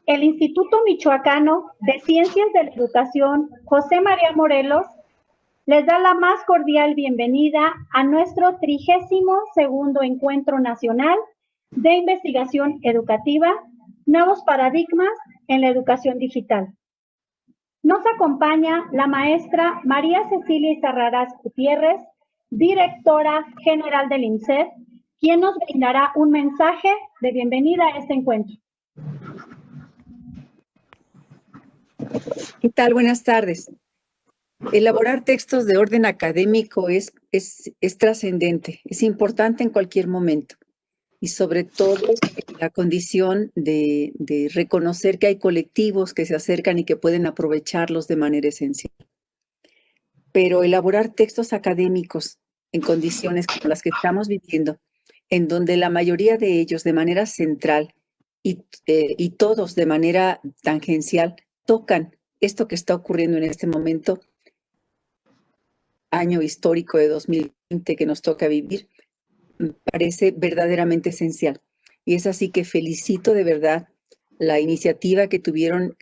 El Instituto Michoacano de Ciencias de la Educación José María Morelos les da la más cordial bienvenida a nuestro 32º Encuentro Nacional de Investigación Educativa, Nuevos Paradigmas en la Educación Digital. Nos acompaña la maestra María Cecilia Izarrarás Gutiérrez, directora general del INSEAD, quien nos brindará un mensaje de bienvenida a este encuentro. ¿Qué tal? Buenas tardes. Elaborar textos de orden académico es trascendente, es importante en cualquier momento y sobre todo la condición de reconocer que hay colectivos que se acercan y que pueden aprovecharlos de manera esencial. Pero elaborar textos académicos en condiciones como las que estamos viviendo, en donde la mayoría de ellos de manera central y todos de manera tangencial tocan esto que está ocurriendo en este momento, año histórico de 2020 que nos toca vivir, me parece verdaderamente esencial. Y es así que felicito de verdad la iniciativa que tuvieron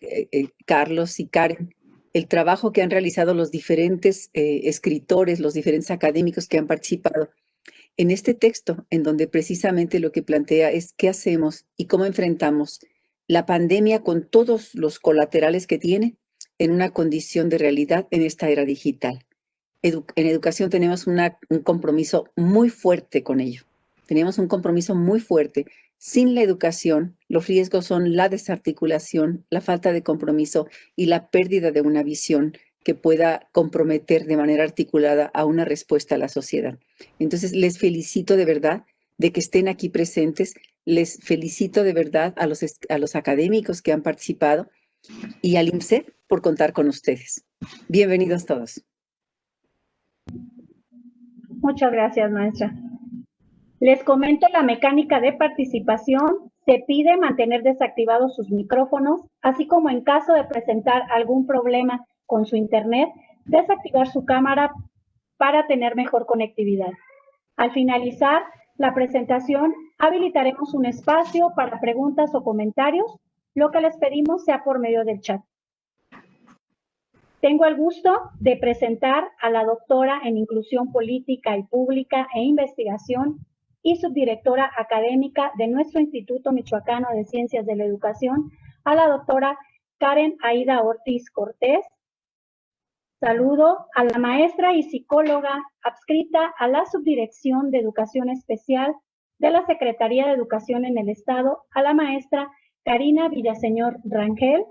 Carlos y Karen, el trabajo que han realizado los diferentes escritores, los diferentes académicos que han participado en este texto, en donde precisamente lo que plantea es qué hacemos y cómo enfrentamos la pandemia con todos los colaterales que tiene en una condición de realidad en esta era digital. En educación tenemos un compromiso muy fuerte con ello. Tenemos un compromiso muy fuerte. Sin la educación, los riesgos son la desarticulación, la falta de compromiso y la pérdida de una visión que pueda comprometer de manera articulada a una respuesta a la sociedad. Entonces, les felicito de verdad de que estén aquí presentes. Les felicito de verdad a los académicos que han participado y al INSEAD por contar con ustedes. Bienvenidos todos. Muchas gracias, maestra. Les comento la mecánica de participación. Se pide mantener desactivados sus micrófonos, así como en caso de presentar algún problema con su internet, desactivar su cámara para tener mejor conectividad. Al finalizar la presentación, habilitaremos un espacio para preguntas o comentarios, lo que les pedimos sea por medio del chat. Tengo el gusto de presentar a la doctora en Inclusión Política y Pública e Investigación y subdirectora académica de nuestro Instituto Michoacano de Ciencias de la Educación, a la doctora Karen Aida Ortiz Cortés. Saludo a la maestra y psicóloga adscrita a la Subdirección de Educación Especial de la Secretaría de Educación en el Estado, a la maestra Karina Villaseñor Rangel.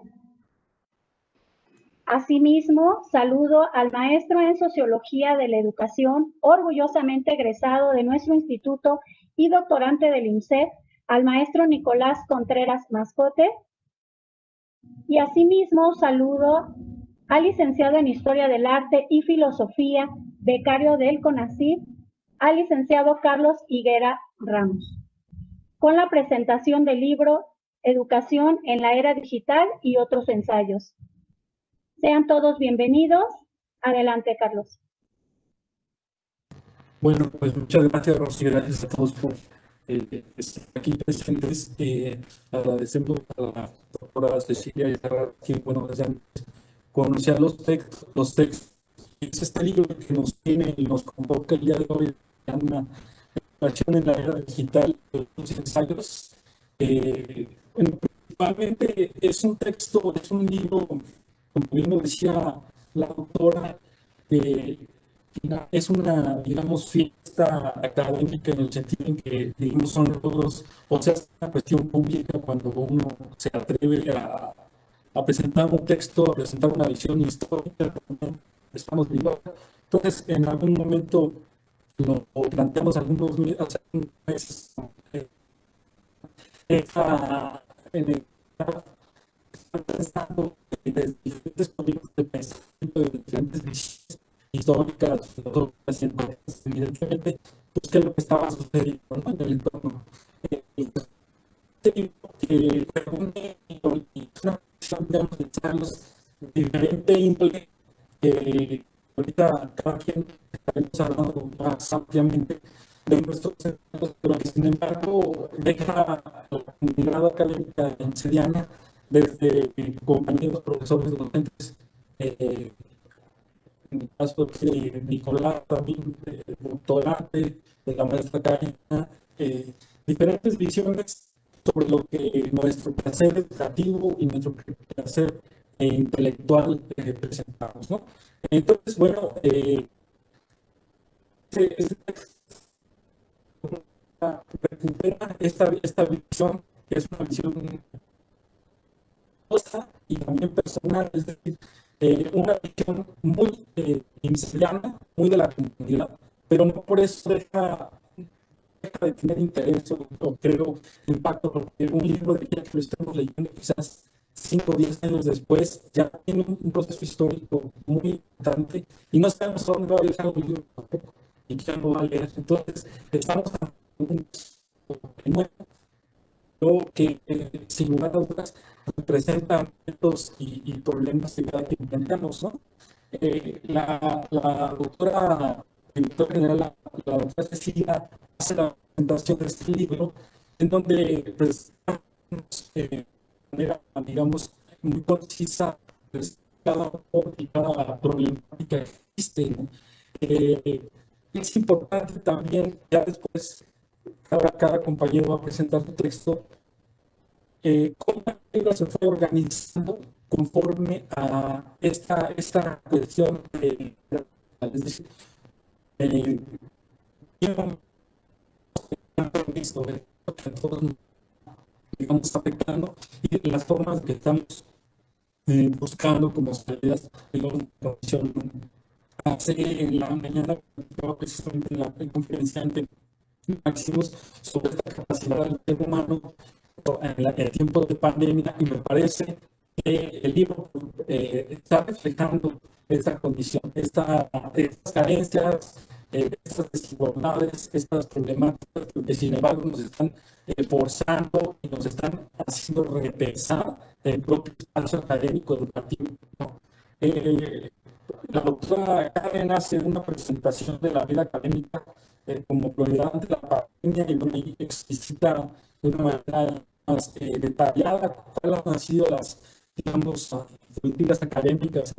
Asimismo, saludo al maestro en Sociología de la Educación, orgullosamente egresado de nuestro instituto y doctorante del INSEAD, al maestro Nicolás Contreras Mascote. Y asimismo, saludo al licenciado en Historia del Arte y Filosofía, becario del CONACYT, al licenciado Carlos Higuera Ramos, con la presentación del libro Educación en la Era Digital y otros ensayos. Sean todos bienvenidos. Adelante, Carlos. Bueno, pues muchas gracias, Rosy. Gracias a todos por estar aquí presentes. Agradecemos a la doctora Cecilia Izarrarás, que, bueno, desde antes conocía los textos. Es este libro que nos tiene y nos convoca el día de hoy a una educación en la era digital de los ensayos. Bueno, principalmente es un texto, es un libro, como bien lo decía la doctora, es una, digamos, fiesta académica en el sentido en que, digamos, son logros, o sea, es una cuestión pública cuando uno se atreve a presentar un texto, a presentar una visión histórica, también estamos viendo. Entonces, en algún momento lo planteamos algunos meses, en el pensando desde diferentes puntos de pensamiento, de diferentes visiones históricas, evidentemente, pues qué es lo que estaba sucediendo, ¿no?, en el entorno. Que reúne y una cuestión, digamos, de charlas de diferente índole, ahorita cada quien estaremos hablando más ampliamente de nuestros centros, pero que sin embargo deja la comunidad académica en Seriana desde compañeros, profesores, docentes, en el caso de Nicolás, también doctorante, de la maestra Karina, diferentes visiones sobre lo que nuestro placer educativo y nuestro placer intelectual presentamos, ¿no? Entonces, bueno, recupera esta visión, que es una visión y también personal, es decir, una visión muy inseriana, muy de la comunidad, pero no por eso deja de tener interés o creo impacto, porque un libro de que lo estamos leyendo quizás 5 o 10 años después ya tiene un proceso histórico muy importante y no sabemos a dónde va a dejar el libro tampoco y quién lo va a leer. Entonces, estamos lo que sin lugar a dudas representan retos y problemas que enfrentamos, ¿no? La doctora general, la doctora Cecilia, hace la presentación de este libro, en donde, pues, de manera, digamos, muy concisa, pues, cada problemática que existe, ¿no? Es importante también, ya después, cada compañero va a presentar su texto, cómo el libro se fue organizando conforme a esta cuestión es decir, visto que todos digamos afectando y las formas que estamos buscando como salidas de la organización. Hace en la mañana precisamente en la conferencia ante máximos sobre esta capacidad del ser humano en tiempos de pandemia y me parece que el libro está reflejando esta condición, estas carencias, estas desigualdades, estas problemáticas que sin embargo nos están forzando y nos están haciendo repensar el propio espacio académico educativo, ¿no? La doctora Karen hace una presentación de la vida académica como prioridad ante la pandemia y explicita de una manera más detallada cuáles han sido las, digamos, políticas académicas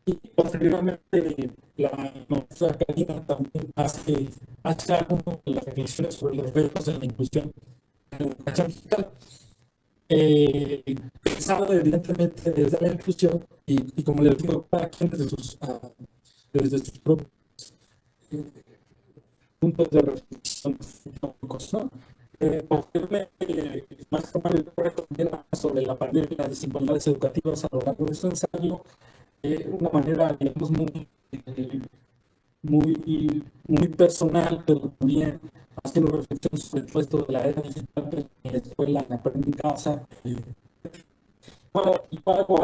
y posteriormente la maestra Karina también hace algunas de las reflexiones sobre los retos de la inclusión en la educación digital. Pensado evidentemente desde la inclusión y como les digo, cada quien desde sus propios puntos de reflexión, ¿no? Posteriormente, Maestro Mario Torres también habla sobre la pandemia y las desigualdades educativas a lo largo de su ensayo, de una manera, digamos, muy personal, pero también haciendo reflexión sobre todo esto de la era digital en la escuela, en aprender en casa. Bueno, y hago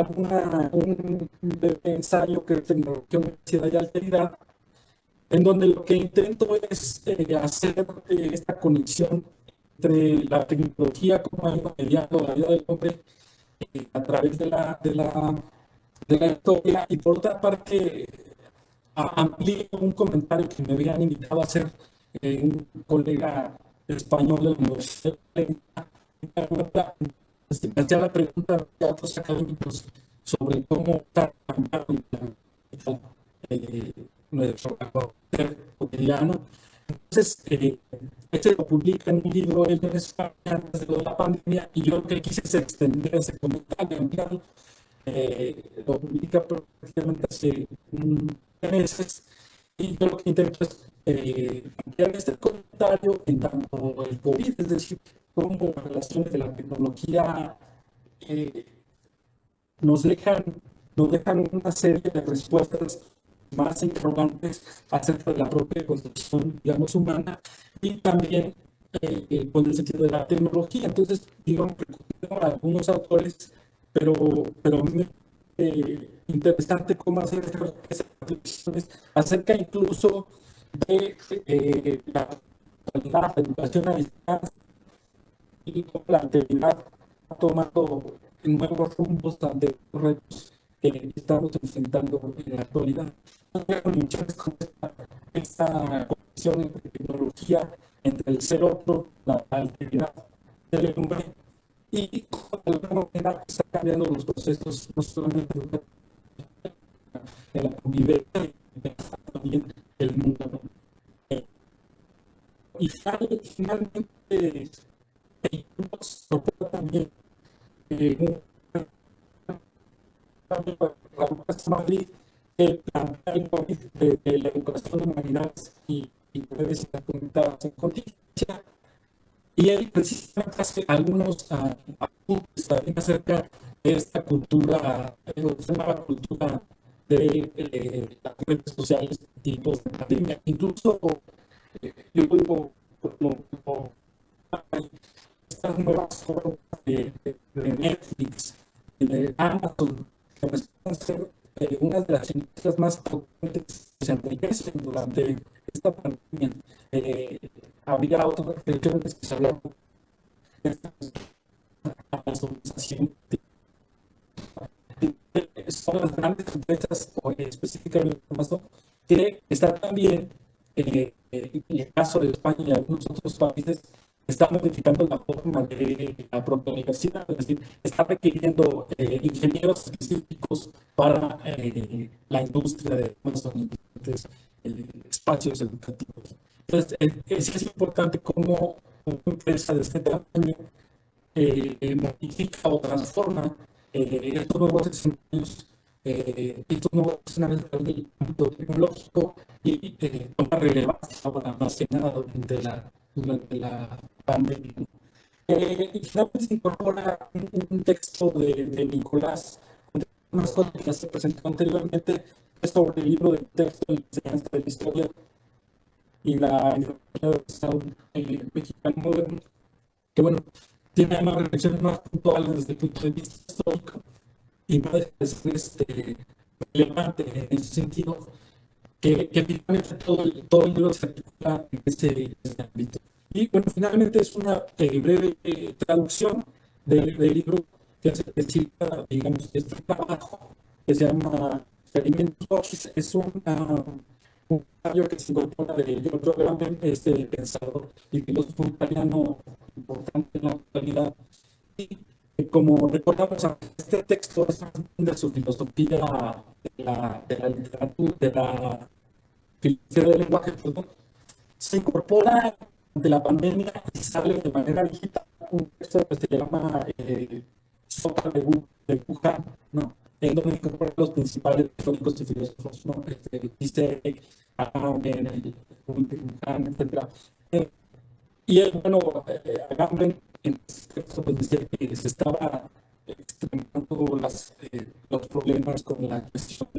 un breve ensayo que es Tecnología, Universidad y Alteridad, en donde lo que intento es hacer esta conexión entre la tecnología como ha ido mediando la vida del hombre a través de la historia y por otra parte amplío un comentario que me habían invitado a hacer un colega español de la Universidad de me hacía la pregunta a otros académicos sobre cómo está cambiando nuestro cotidiano. Entonces, este lo publica en un libro él en España antes de la pandemia y yo lo que quise es extender ese comentario, ampliarlo. Lo publica prácticamente hace meses y yo lo que intento es ampliar este comentario en tanto el COVID, es decir, cómo las relaciones de la tecnología nos dejan una serie de respuestas más interrogantes acerca de la propia construcción, digamos, humana y también con el sentido de la tecnología. Entonces, digamos, recupero a algunos autores, pero me interesante cómo hacer esas reflexiones acerca incluso de la educación a distancia y cómo la actividad ha tomado nuevos rumbos ante los retos que estamos enfrentando en la actualidad. Esta conexión entre tecnología, entre el ser otro, la actividad del hombre y de alguna manera está cambiando los procesos, no solamente en la convivencia, también el mundo, ¿no? Y finalmente, el grupo se propone también un cambio para la Universidad de Madrid, que plantea el COVID de la educación de humanidades y redes conectadas en contingencia. Y él precisamente hace algunos apuntes también acerca de esta cultura, se llama la cultura de las redes sociales, tipos de pandemia. Incluso yo digo, estas nuevas formas de Netflix, de Amazon, que resultan ser una de las industrias más potentes que se enriquecen durante esta pandemia. Había otras reflexiones que se hablaban de esta automatización. Son las grandes empresas, específicamente Amazon, que están también, en el caso de España y algunos otros países, está modificando la forma de la propia universidad, es decir, está requiriendo ingenieros específicos para la industria de Amazon, espacios educativos. Entonces, es importante cómo una empresa de este tamaño modifica o transforma estos nuevos escenarios, del ámbito tecnológico y toma relevancia ahora más que nada durante la pandemia. Y finalmente se incorpora un texto de Nicolás, unas cosas que ya se presentó anteriormente, es sobre el libro de texto de enseñanza de la historia y la ideología del Estado mexicano moderno, que bueno, tiene más reflexiones más puntuales desde el punto de vista histórico y no deja de ser relevante en ese sentido, que finalmente todo el libro se articula en ese ámbito. Y bueno, finalmente es una breve traducción del libro que hace que cita, digamos, este trabajo que se llama Experimentos Bosch. Es un ensayo que se incorpora de Giorgio Agamben, este pensador y filósofo italiano importante en la actualidad. Y como recordamos, este texto es de su filosofía de la literatura, de la filosofía del lenguaje, perdón, se incorpora ante la pandemia y sale de manera digital un texto que se llama Sopa de Wuhan, ¿no? En donde incorpora los principales teóricos y filósofos, ¿no? Dice Agamben, Wuhan, etc. Y él, bueno, Agamben en este texto pues, decía que se estaba extremando los problemas con la cuestión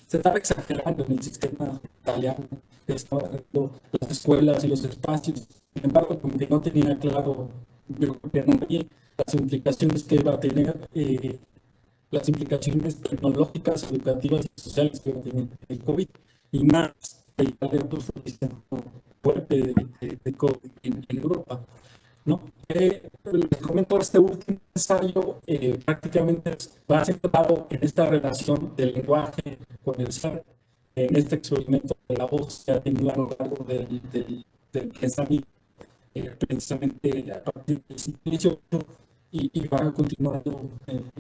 se estaba exagerando en el sistema italiano, estaba dando las escuelas y los espacios. Sin embargo, como que no tenía claro, yo creo que nadie, las implicaciones que iba a tener, las implicaciones tecnológicas, educativas y sociales que iba a tener el COVID, y más que Italia pues, fue el centro fuerte de COVID en Europa, ¿no? Les comento, este último ensayo prácticamente va centrado en esta relación del lenguaje con el ser, en este experimento de la voz que ha tenido a lo largo del pensamiento, precisamente a partir del siglo XVIII y va continuando en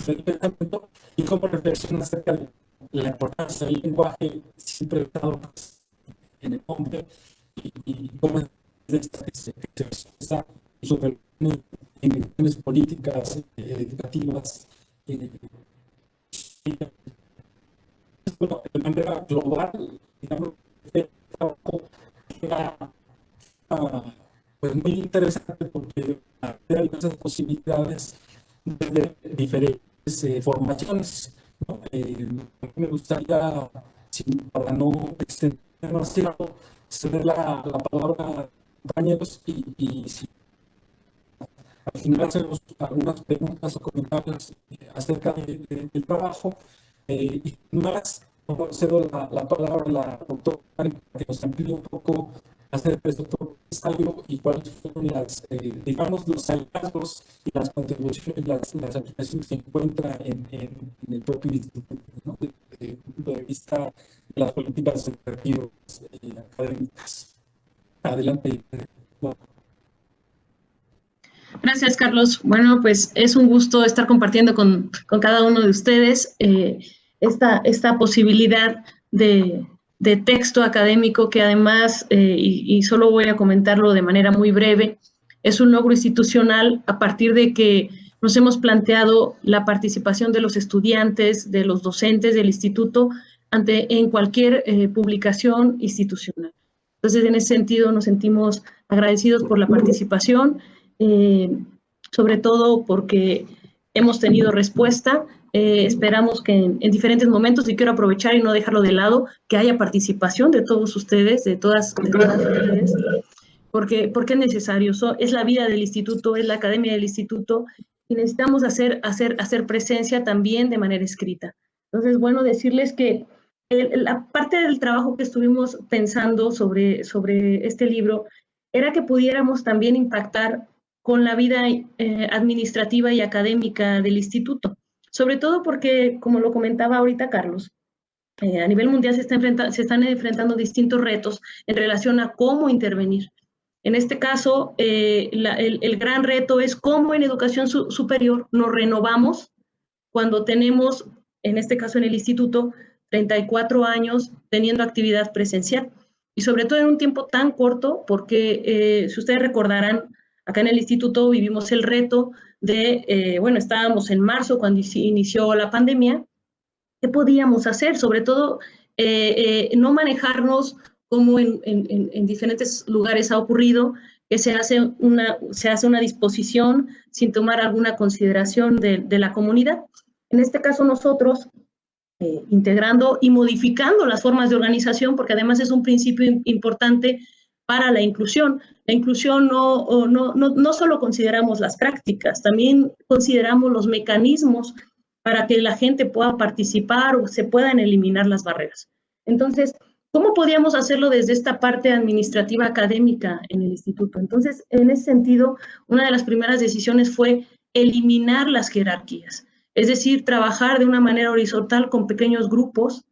el pensamiento y como reflexión acerca de la importancia del lenguaje siempre estado en el hombre y cómo esta que se expresa sobre inversiones políticas, educativas, bueno, de manera global, digamos, este trabajo era pues muy interesante porque hay diversas posibilidades de diferentes formaciones, ¿no? Me gustaría, para no extender demasiado, ceder la palabra a compañeros y si al final hacemos algunas preguntas o comentarios acerca del trabajo y más, cedo la palabra a la doctora para que nos amplíe un poco acerca de su propio ensayo y cuáles fueron digamos, los hallazgos y las contribuciones, las aplicaciones que encuentra en el propio instituto, ¿no? Desde el punto de vista de las políticas educativas académicas. Adelante. Gracias, Carlos. Bueno, pues es un gusto estar compartiendo con cada uno de ustedes esta posibilidad de texto académico que además, y solo voy a comentarlo de manera muy breve, es un logro institucional a partir de que nos hemos planteado la participación de los estudiantes, de los docentes del instituto en cualquier publicación institucional. Entonces, en ese sentido, nos sentimos agradecidos por la participación, sobre todo porque hemos tenido respuesta. Esperamos que en diferentes momentos, y quiero aprovechar y no dejarlo de lado, que haya participación de todos ustedes, de todas ustedes, porque es necesario. Es la vida del instituto, es la academia del instituto, y necesitamos hacer presencia también de manera escrita. Entonces, bueno, decirles que la parte del trabajo que estuvimos pensando sobre este libro era que pudiéramos también impactar con la vida administrativa y académica del instituto, sobre todo porque, como lo comentaba ahorita Carlos, a nivel mundial se están enfrentando distintos retos en relación a cómo intervenir. En este caso, el gran reto es cómo en educación superior nos renovamos cuando tenemos, en este caso en el instituto, 34 años teniendo actividad presencial. Y sobre todo en un tiempo tan corto, porque si ustedes recordarán, acá en el instituto vivimos el reto de, bueno, estábamos en marzo cuando inició la pandemia. ¿Qué podíamos hacer? Sobre todo, no manejarnos como en diferentes lugares ha ocurrido, que se hace una disposición sin tomar alguna consideración de la comunidad. En este caso nosotros, integrando y modificando las formas de organización, porque además es un principio importante para la inclusión. La inclusión no solo consideramos las prácticas, también consideramos los mecanismos para que la gente pueda participar o se puedan eliminar las barreras. Entonces, ¿cómo podíamos hacerlo desde esta parte administrativa académica en el instituto? Entonces, en ese sentido, una de las primeras decisiones fue eliminar las jerarquías, es decir, trabajar de una manera horizontal con pequeños grupos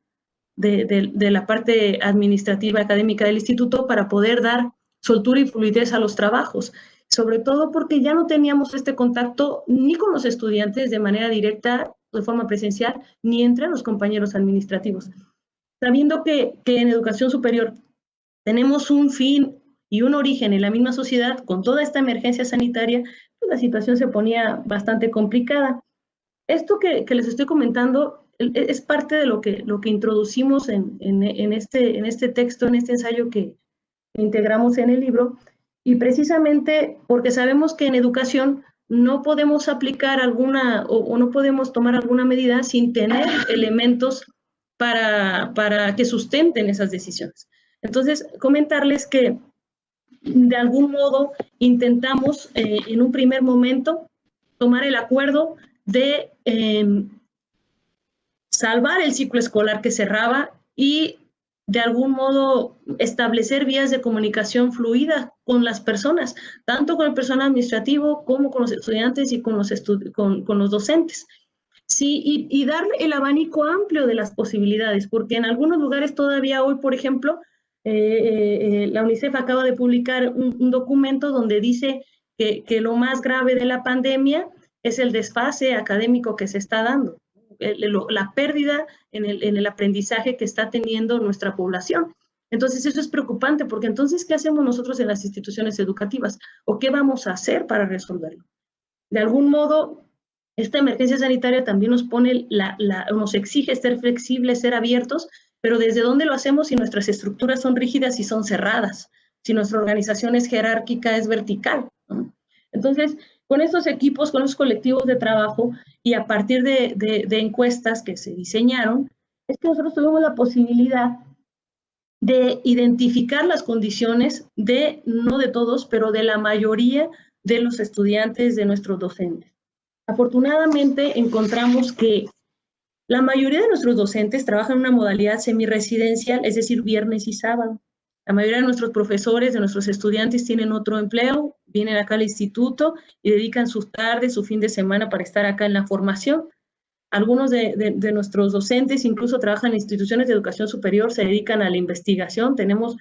de la parte administrativa académica del instituto para poder dar soltura y fluidez a los trabajos, sobre todo porque ya no teníamos este contacto ni con los estudiantes de manera directa, de forma presencial, ni entre los compañeros administrativos. Sabiendo que en educación superior tenemos un fin y un origen en la misma sociedad, con toda esta emergencia sanitaria, pues la situación se ponía bastante complicada. Esto que les estoy comentando es parte de lo que introducimos en este texto, en este ensayo que integramos en el libro, y precisamente porque sabemos que en educación no podemos aplicar alguna o no podemos tomar alguna medida sin tener elementos para que sustenten esas decisiones. Entonces, comentarles que de algún modo intentamos en un primer momento tomar el acuerdo de salvar el ciclo escolar que cerraba y de algún modo establecer vías de comunicación fluida con las personas, tanto con el personal administrativo como con los estudiantes y con los docentes. Sí, y dar el abanico amplio de las posibilidades, porque en algunos lugares todavía hoy, por ejemplo, la UNICEF acaba de publicar un documento donde dice que lo más grave de la pandemia es el desfase académico que se está dando, la pérdida en el aprendizaje que está teniendo nuestra población. Entonces eso es preocupante, porque entonces, ¿qué hacemos nosotros en las instituciones educativas? ¿O qué vamos a hacer para resolverlo? De algún modo, esta emergencia sanitaria también nos pone, nos exige ser flexibles, ser abiertos, pero ¿desde dónde lo hacemos si nuestras estructuras son rígidas y son cerradas? Si nuestra organización es jerárquica, es vertical, ¿no? Entonces, con estos equipos, con los colectivos de trabajo y a partir de encuestas que se diseñaron, es que nosotros tuvimos la posibilidad de identificar las condiciones no de todos, pero de la mayoría de los estudiantes, de nuestros docentes. Afortunadamente encontramos que la mayoría de nuestros docentes trabajan en una modalidad semirresidencial, es decir, viernes y sábado. La mayoría de nuestros profesores, de nuestros estudiantes tienen otro empleo, vienen acá al instituto y dedican sus tardes, su fin de semana para estar acá en la formación. Algunos de nuestros docentes incluso trabajan en instituciones de educación superior, se dedican a la investigación. Tenemos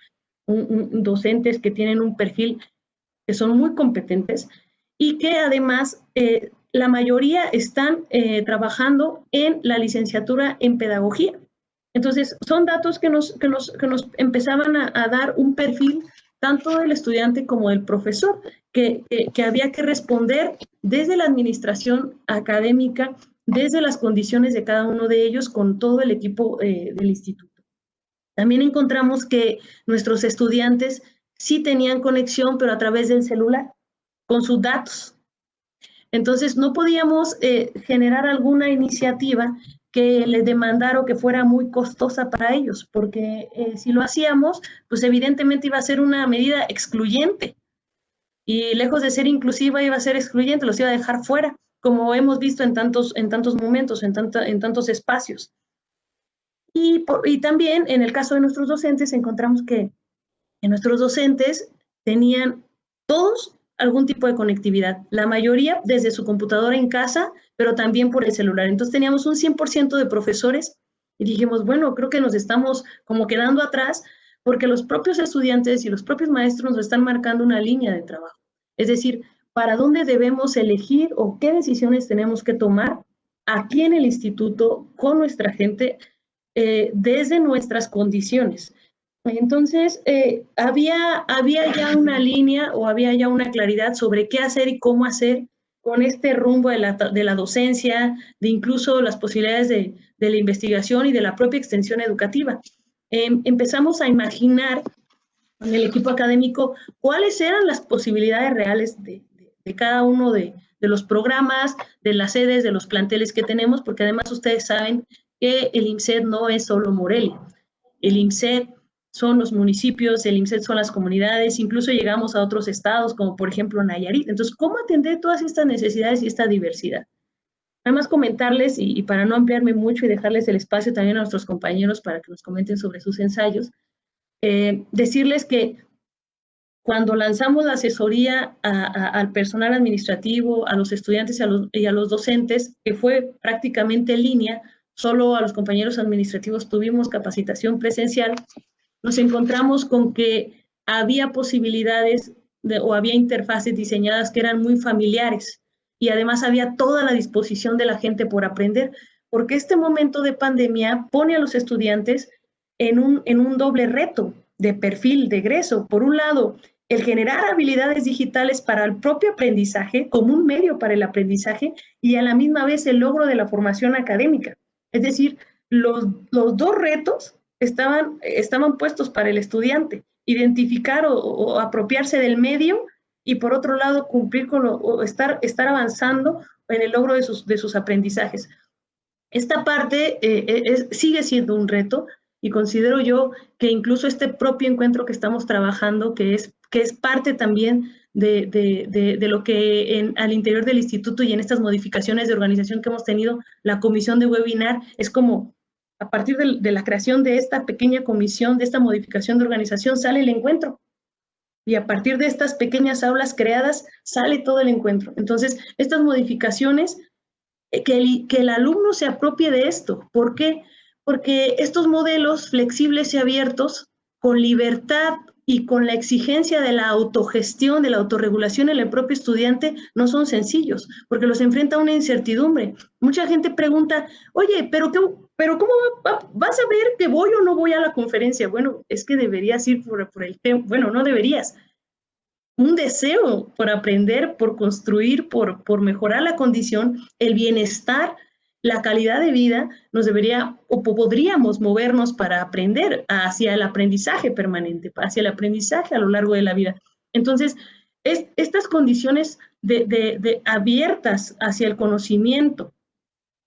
docentes que tienen un perfil que son muy competentes y que además la mayoría están trabajando en la licenciatura en pedagogía. Entonces, son datos que nos empezaban a dar un perfil tanto del estudiante como del profesor, que había que responder desde la administración académica, desde las condiciones de cada uno de ellos, con todo el equipo del instituto. También encontramos que nuestros estudiantes sí tenían conexión, pero a través del celular, con sus datos. Entonces, no podíamos generar alguna iniciativa que les demandara o que fuera muy costosa para ellos, porque si lo hacíamos, pues evidentemente iba a ser una medida excluyente, y lejos de ser inclusiva iba a ser excluyente, los iba a dejar fuera, como hemos visto en tantos momentos, en tantos espacios. Y también en el caso de nuestros docentes encontramos que nuestros docentes tenían todos algún tipo de conectividad, la mayoría desde su computadora en casa, pero también por el celular. Entonces teníamos un 100% de profesores y dijimos, bueno, creo que nos estamos como quedando atrás porque los propios estudiantes y los propios maestros nos están marcando una línea de trabajo. Es decir, para dónde debemos elegir o qué decisiones tenemos que tomar aquí en el instituto con nuestra gente desde nuestras condiciones. Entonces, había ya una línea o había ya una claridad sobre qué hacer y cómo hacer con este rumbo de la docencia, de incluso las posibilidades de la investigación y de la propia extensión educativa. Empezamos a imaginar en el equipo académico cuáles eran las posibilidades reales de cada uno de los programas, de las sedes, de los planteles que tenemos, porque además ustedes saben que el IMCED no es solo Morelia. El IMCED son los municipios, el IMCED son las comunidades, incluso llegamos a otros estados, como por ejemplo Nayarit. Entonces, ¿cómo atender todas estas necesidades y esta diversidad? Además, comentarles, y para no ampliarme mucho y dejarles el espacio también a nuestros compañeros para que nos comenten sobre sus ensayos, decirles que cuando lanzamos la asesoría al personal administrativo, a los estudiantes y a los docentes, que fue prácticamente en línea, solo a los compañeros administrativos tuvimos capacitación presencial, nos encontramos con que había posibilidades o había interfaces diseñadas que eran muy familiares y además había toda la disposición de la gente por aprender, porque este momento de pandemia pone a los estudiantes en un doble reto de perfil de egreso. Por un lado, el generar habilidades digitales para el propio aprendizaje como un medio para el aprendizaje y a la misma vez el logro de la formación académica. Es decir, los dos retos estaban puestos para el estudiante, identificar o apropiarse del medio y por otro lado cumplir con o estar avanzando en el logro de sus aprendizajes. Esta parte sigue siendo un reto y considero yo que incluso este propio encuentro que estamos trabajando, que es parte también de lo que al interior del instituto y en estas modificaciones de organización que hemos tenido, la comisión de webinar, es como a partir de la creación de esta pequeña comisión, de esta modificación de organización, sale el encuentro. Y a partir de estas pequeñas aulas creadas, sale todo el encuentro. Entonces, estas modificaciones, que el alumno se apropie de esto. ¿Por qué? Porque estos modelos flexibles y abiertos, con libertad y con la exigencia de la autogestión, de la autorregulación en el propio estudiante, no son sencillos, porque los enfrenta a una incertidumbre. Mucha gente pregunta, oye, ¿pero cómo vas a ver que voy o no voy a la conferencia? Bueno, es que deberías ir por el tema. Bueno, no deberías. Un deseo por aprender, por construir, por mejorar la condición, el bienestar, la calidad de vida, nos debería o podríamos movernos para aprender hacia el aprendizaje permanente, hacia el aprendizaje a lo largo de la vida. Entonces, estas condiciones abiertas hacia el conocimiento,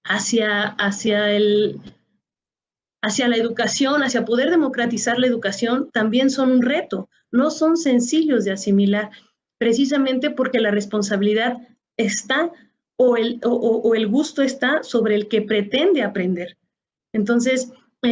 hacia la educación, hacia poder democratizar la educación, también son un reto. No son sencillos de asimilar, precisamente porque la responsabilidad está o el gusto está sobre el que pretende aprender. Entonces,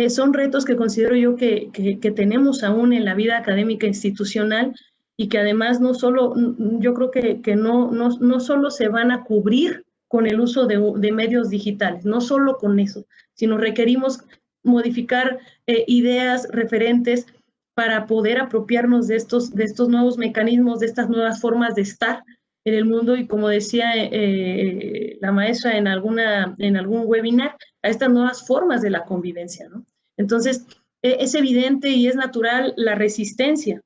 son retos que considero yo que tenemos aún en la vida académica institucional y que además yo creo que no solo se van a cubrir con el uso de medios digitales, no solo con eso, sino requerimos modificar ideas referentes para poder apropiarnos de estos nuevos mecanismos, de estas nuevas formas de estar el mundo y, como decía la maestra en algún webinar, a estas nuevas formas de la convivencia, ¿no? Entonces, es evidente y es natural la resistencia,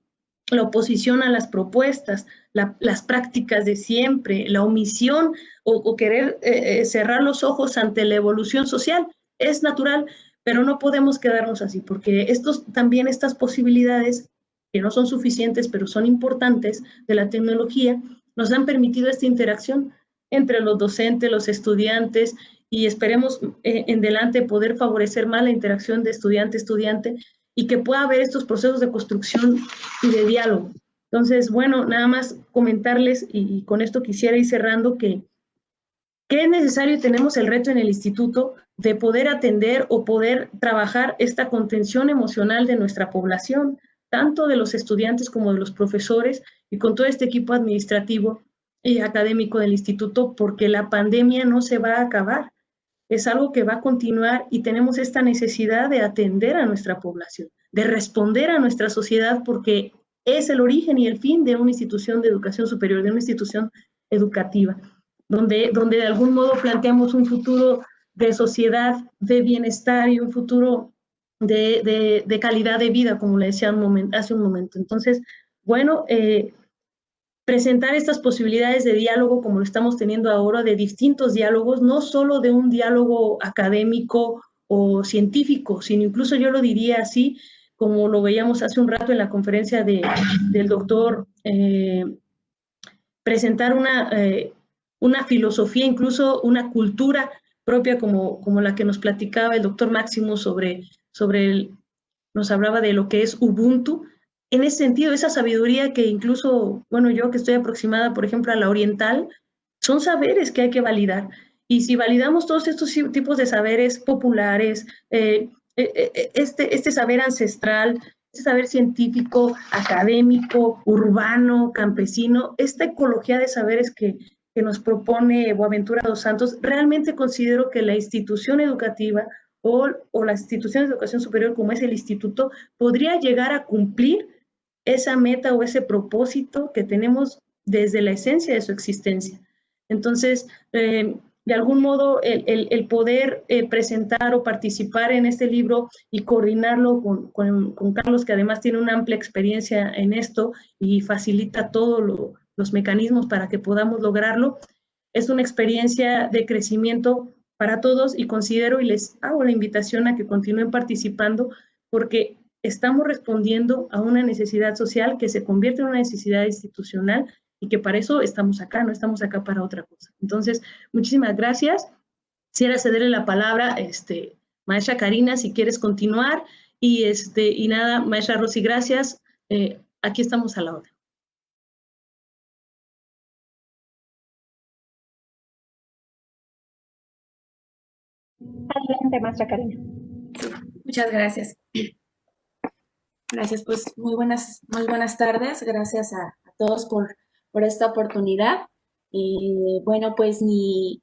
la oposición a las propuestas, las prácticas de siempre, la omisión o querer cerrar los ojos ante la evolución social. Es natural, pero no podemos quedarnos así, porque también estas posibilidades, que no son suficientes, pero son importantes, de la tecnología, nos han permitido esta interacción entre los docentes, los estudiantes, y esperemos en adelante poder favorecer más la interacción de estudiante-estudiante y que pueda haber estos procesos de construcción y de diálogo. Entonces, bueno, nada más comentarles, y con esto quisiera ir cerrando, que es necesario y tenemos el reto en el instituto de poder atender o poder trabajar esta contención emocional de nuestra población, tanto de los estudiantes como de los profesores, y con todo este equipo administrativo y académico del instituto, porque la pandemia no se va a acabar, es algo que va a continuar y tenemos esta necesidad de atender a nuestra población, de responder a nuestra sociedad, porque es el origen y el fin de una institución de educación superior, de una institución educativa, donde de algún modo planteamos un futuro de sociedad, de bienestar y un futuro de calidad de vida, como le decía hace un momento. Entonces, bueno, presentar estas posibilidades de diálogo como lo estamos teniendo ahora, de distintos diálogos, no solo de un diálogo académico o científico, sino incluso yo lo diría así, como lo veíamos hace un rato en la conferencia del doctor, presentar una filosofía, incluso una cultura propia como la que nos platicaba el doctor Máximo nos hablaba de lo que es Ubuntu. En ese sentido, esa sabiduría que incluso, bueno, yo que estoy aproximada, por ejemplo, a la oriental, son saberes que hay que validar. Y si validamos todos estos tipos de saberes populares, este saber ancestral, este saber científico, académico, urbano, campesino, esta ecología de saberes que nos propone Boaventura dos Santos, realmente considero que la institución educativa o las instituciones de educación superior, como es el instituto, podría llegar a cumplir esa meta o ese propósito que tenemos desde la esencia de su existencia. Entonces, de algún modo, el poder presentar o participar en este libro y coordinarlo con Carlos, que además tiene una amplia experiencia en esto y facilita todos los mecanismos para que podamos lograrlo, es una experiencia de crecimiento para todos, y considero y les hago la invitación a que continúen participando, porque estamos respondiendo a una necesidad social que se convierte en una necesidad institucional, y que para eso estamos acá, no estamos acá para otra cosa. Entonces, muchísimas gracias. Quisiera cederle la palabra, maestra Karina, si quieres continuar, y nada, maestra Rosy, gracias. Aquí estamos a la orden. Adelante, maestra Karina. Muchas gracias. Gracias, pues muy buenas tardes. Gracias a todos por esta oportunidad. Bueno, pues mi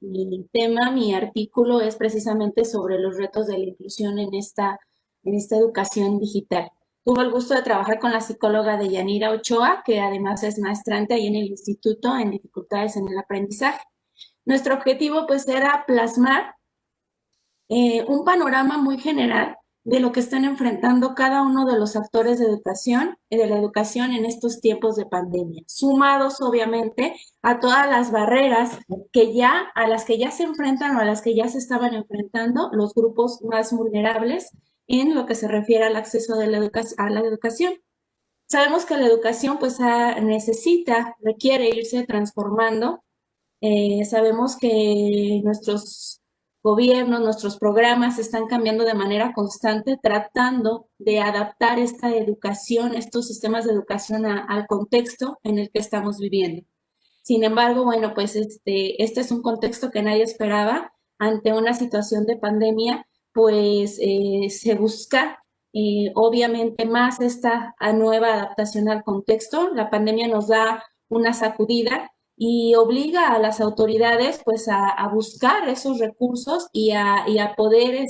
tema, mi artículo es precisamente sobre los retos de la inclusión en esta educación digital. Tuve el gusto de trabajar con la psicóloga Deyanira Ochoa, que además es maestrante ahí en el instituto en dificultades en el aprendizaje. Nuestro objetivo pues era plasmar un panorama muy general de lo que están enfrentando cada uno de los actores de la educación en estos tiempos de pandemia, sumados obviamente a todas las barreras a las que ya se enfrentan o a las que ya se estaban enfrentando los grupos más vulnerables en lo que se refiere al acceso a la educación. Sabemos que la educación pues requiere irse transformando. Sabemos que nuestros gobiernos, nuestros programas están cambiando de manera constante, tratando de adaptar esta educación, estos sistemas de educación al contexto en el que estamos viviendo. Sin embargo, bueno, pues este es un contexto que nadie esperaba. Ante una situación de pandemia, pues se busca obviamente más esta nueva adaptación al contexto. La pandemia nos da una sacudida y obliga a las autoridades pues a buscar esos recursos y a poder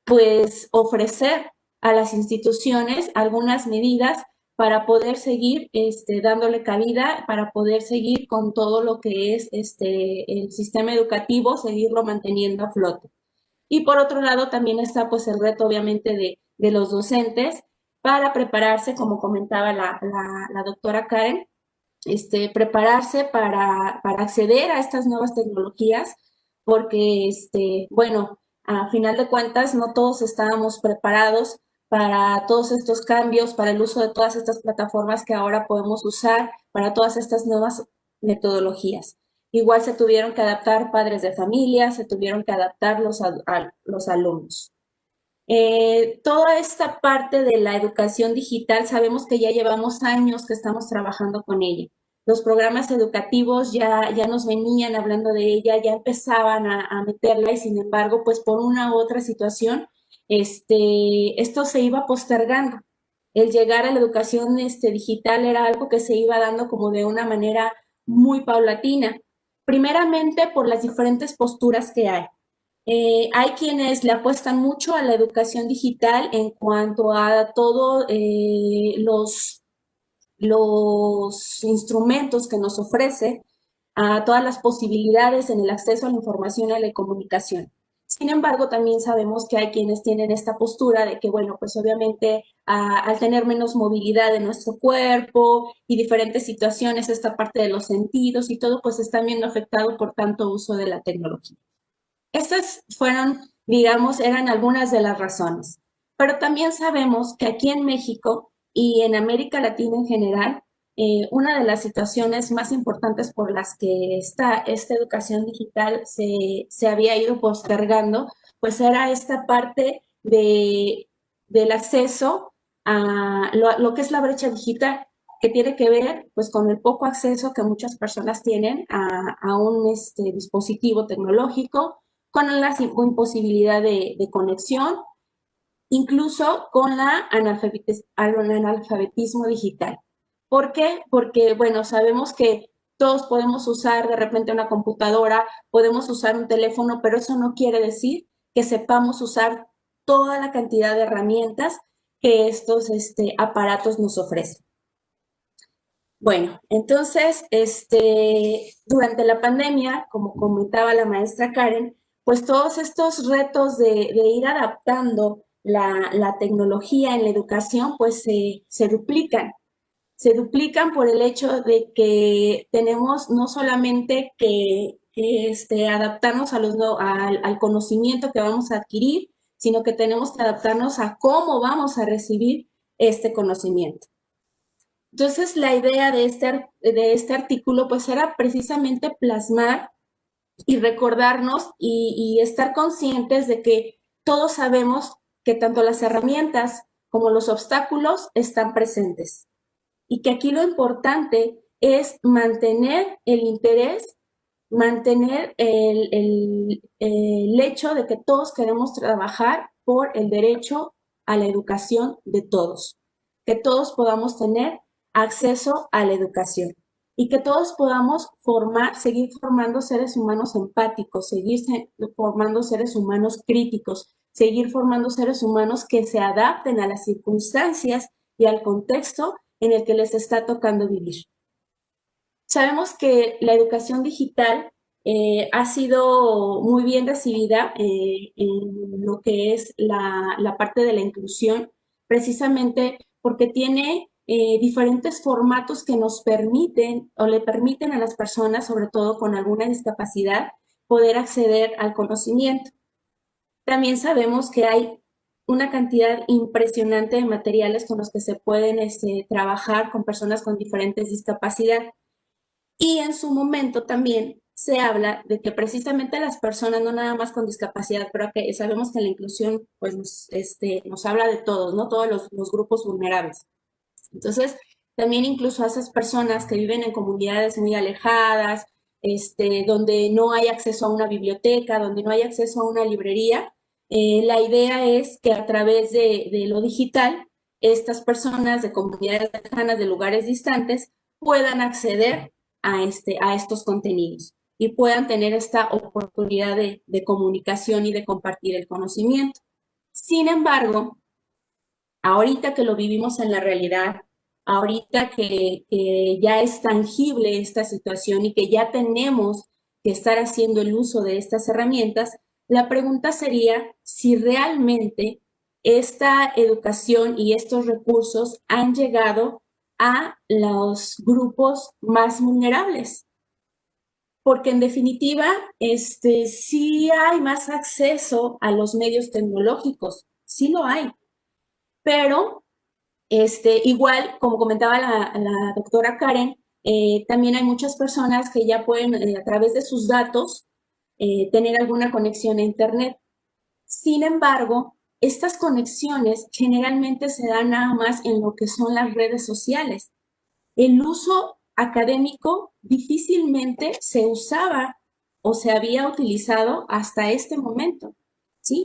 pues ofrecer a las instituciones algunas medidas para poder seguir dándole cabida, para poder seguir con todo lo que es el sistema educativo, seguirlo manteniendo a flote. Y por otro lado también está pues el reto obviamente de los docentes para prepararse, como comentaba la doctora Karen, prepararse para acceder a estas nuevas tecnologías, porque, bueno, a final de cuentas no todos estábamos preparados para todos estos cambios, para el uso de todas estas plataformas que ahora podemos usar, para todas estas nuevas metodologías. Igual se tuvieron que adaptar padres de familia, se tuvieron que adaptar los alumnos. Toda esta parte de la educación digital, sabemos que ya llevamos años que estamos trabajando con ella. Los programas educativos ya nos venían hablando de ella, ya empezaban a meterla y sin embargo, pues por una u otra situación, esto se iba postergando. El llegar a la educación digital era algo que se iba dando como de una manera muy paulatina. Primeramente por las diferentes posturas que hay. Hay quienes le apuestan mucho a la educación digital en cuanto a todos los instrumentos que nos ofrece, a todas las posibilidades en el acceso a la información y a la comunicación. Sin embargo, también sabemos que hay quienes tienen esta postura de que, bueno, pues obviamente al tener menos movilidad de nuestro cuerpo y diferentes situaciones, esta parte de los sentidos y todo, pues están viendo afectado por tanto uso de la tecnología. Estas fueron, digamos, eran algunas de las razones. Pero también sabemos que aquí en México y en América Latina en general, una de las situaciones más importantes por las que esta educación digital se había ido postergando, pues era esta parte del acceso a lo que es la brecha digital, que tiene que ver pues con el poco acceso que muchas personas tienen a un dispositivo tecnológico, con la imposibilidad de conexión, incluso con el analfabetismo digital. ¿Por qué? Porque, bueno, sabemos que todos podemos usar de repente una computadora, podemos usar un teléfono, pero eso no quiere decir que sepamos usar toda la cantidad de herramientas que estos aparatos nos ofrecen. Bueno, entonces, durante la pandemia, como comentaba la maestra Karen, pues todos estos retos de ir adaptando la tecnología en la educación, pues se duplican. Se duplican por el hecho de que tenemos no solamente que adaptarnos al conocimiento que vamos a adquirir, sino que tenemos que adaptarnos a cómo vamos a recibir este conocimiento. Entonces, la idea de este artículo pues era precisamente plasmar y recordarnos y estar conscientes de que todos sabemos que tanto las herramientas como los obstáculos están presentes y que aquí lo importante es mantener el interés, mantener el hecho de que todos queremos trabajar por el derecho a la educación de todos, que todos podamos tener acceso a la educación y que todos podamos seguir formando seres humanos empáticos, seguir formando seres humanos críticos, seguir formando seres humanos que se adapten a las circunstancias y al contexto en el que les está tocando vivir. Sabemos que la educación digital ha sido muy bien recibida en lo que es la parte de la inclusión, precisamente porque tiene diferentes formatos que nos permiten o le permiten a las personas, sobre todo con alguna discapacidad, poder acceder al conocimiento. También sabemos que hay una cantidad impresionante de materiales con los que se pueden trabajar con personas con diferentes discapacidades. Y en su momento también se habla de que precisamente las personas, no nada más con discapacidad, pero que sabemos que la inclusión pues nos habla de todos, ¿no? Todos los grupos vulnerables. Entonces, también incluso a esas personas que viven en comunidades muy alejadas, donde no hay acceso a una biblioteca, donde no hay acceso a una librería, la idea es que a través de lo digital, estas personas de comunidades lejanas, de lugares distantes, puedan acceder a estos contenidos y puedan tener esta oportunidad de comunicación y de compartir el conocimiento. Sin embargo, ahorita que lo vivimos en la realidad, ahorita que ya es tangible esta situación y que ya tenemos que estar haciendo el uso de estas herramientas, la pregunta sería si realmente esta educación y estos recursos han llegado a los grupos más vulnerables. Porque en definitiva, sí hay más acceso a los medios tecnológicos, sí lo hay, pero igual, como comentaba la doctora Karen, también hay muchas personas que ya pueden, a través de sus datos, tener alguna conexión a Internet. Sin embargo, estas conexiones generalmente se dan nada más en lo que son las redes sociales. El uso académico difícilmente se usaba o se había utilizado hasta este momento, ¿sí?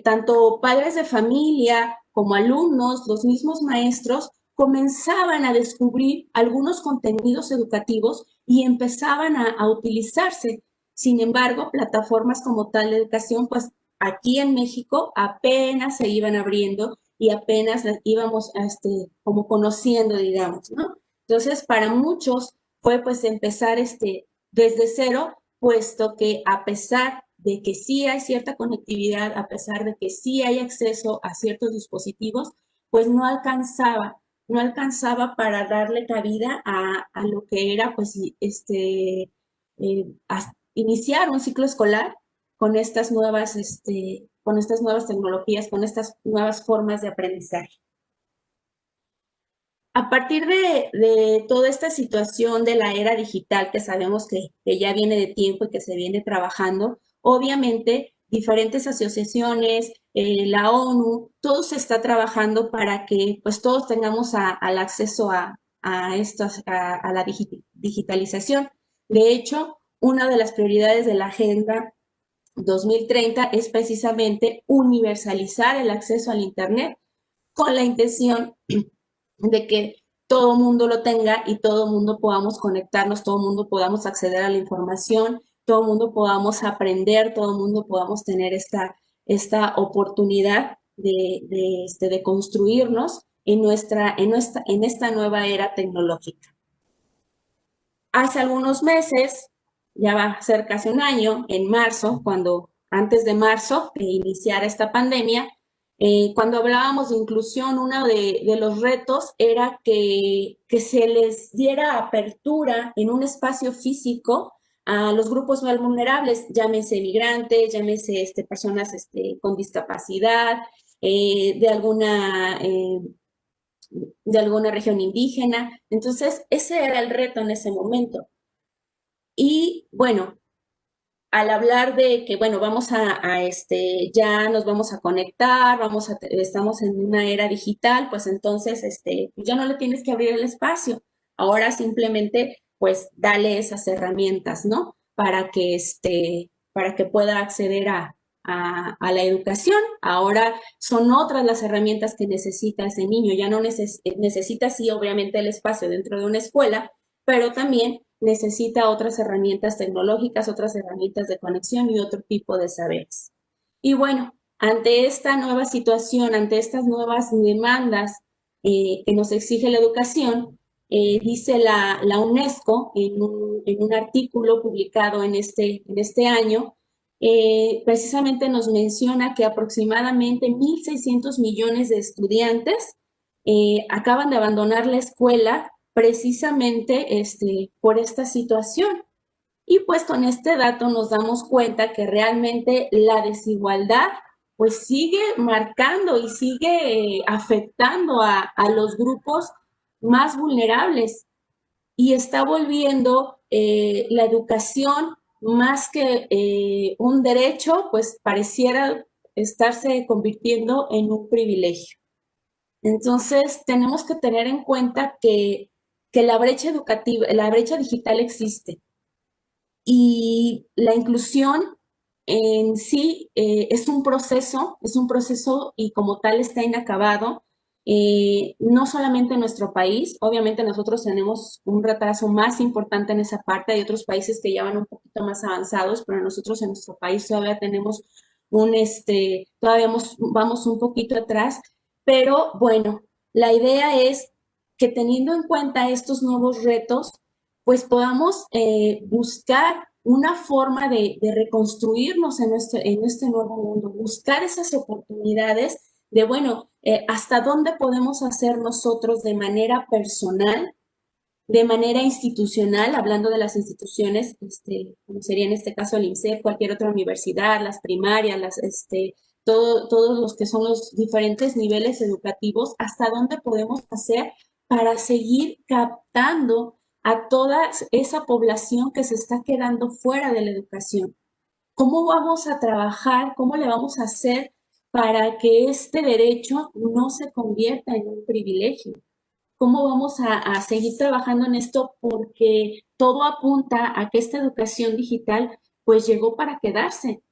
Tanto padres de familia como alumnos, los mismos maestros, comenzaban a descubrir algunos contenidos educativos y empezaban a utilizarse. Sin embargo, plataformas como tal de educación, pues aquí en México apenas se iban abriendo y apenas las íbamos como conociendo, digamos, ¿no? Entonces, para muchos fue pues empezar desde cero, puesto que a pesar de que sí hay cierta conectividad, a pesar de que sí hay acceso a ciertos dispositivos, pues no alcanzaba para darle cabida a lo que era pues iniciar un ciclo escolar con estas nuevas tecnologías, con estas nuevas formas de aprendizaje. A partir de toda esta situación de la era digital, que sabemos que ya viene de tiempo y que se viene trabajando, obviamente diferentes asociaciones, la ONU, todo se está trabajando para que pues todos tengamos al acceso a la digitalización. De hecho, una de las prioridades de la Agenda 2030 es precisamente universalizar el acceso al Internet con la intención de que todo mundo lo tenga y todo mundo podamos conectarnos, todo mundo podamos acceder a la información, todo mundo podamos aprender, todo mundo podamos tener esta oportunidad de construirnos en esta nueva era tecnológica. Hace algunos meses, ya va a ser casi un año, en marzo, antes de marzo, de iniciar esta pandemia, cuando hablábamos de inclusión, uno de los retos era que se les diera apertura en un espacio físico a los grupos más vulnerables, llámese migrantes, llámese personas con discapacidad, de alguna región indígena. Entonces, ese era el reto en ese momento. Y bueno, al hablar de que, bueno, ya nos vamos a conectar, estamos en una era digital, pues entonces, ya no le tienes que abrir el espacio. Ahora simplemente, pues, dale esas herramientas, ¿no? Para que pueda acceder a la educación. Ahora son otras las herramientas que necesita ese niño. Ya no necesita, sí, obviamente, el espacio dentro de una escuela, pero también necesita otras herramientas tecnológicas, otras herramientas de conexión y otro tipo de saberes. Y bueno, ante esta nueva situación, ante estas nuevas demandas que nos exige la educación, dice la UNESCO en un artículo publicado en este año, precisamente nos menciona que aproximadamente 1.600 millones de estudiantes acaban de abandonar la escuela precisamente por esta situación. Y pues con este dato nos damos cuenta que realmente la desigualdad pues sigue marcando y sigue afectando a los grupos más vulnerables y está volviendo la educación más que un derecho, pues pareciera estarse convirtiendo en un privilegio. Entonces, tenemos que tener en cuenta que la brecha educativa, la brecha digital existe y la inclusión en sí es un proceso y como tal está inacabado, no solamente en nuestro país, obviamente nosotros tenemos un retraso más importante en esa parte, hay otros países que ya van un poquito más avanzados, pero nosotros en nuestro país todavía tenemos todavía vamos un poquito atrás, pero bueno, la idea es que teniendo en cuenta estos nuevos retos, pues podamos buscar una forma de reconstruirnos en este nuevo mundo, buscar esas oportunidades de, bueno, hasta dónde podemos hacer nosotros de manera personal, de manera institucional, hablando de las instituciones, como sería en este caso el INSEP, cualquier otra universidad, las primarias, todos los que son los diferentes niveles educativos, hasta dónde podemos hacer para seguir captando a toda esa población que se está quedando fuera de la educación. ¿Cómo vamos a trabajar? ¿Cómo le vamos a hacer para que este derecho no se convierta en un privilegio? ¿Cómo vamos a seguir trabajando en esto? Porque todo apunta a que esta educación digital pues llegó para quedarse.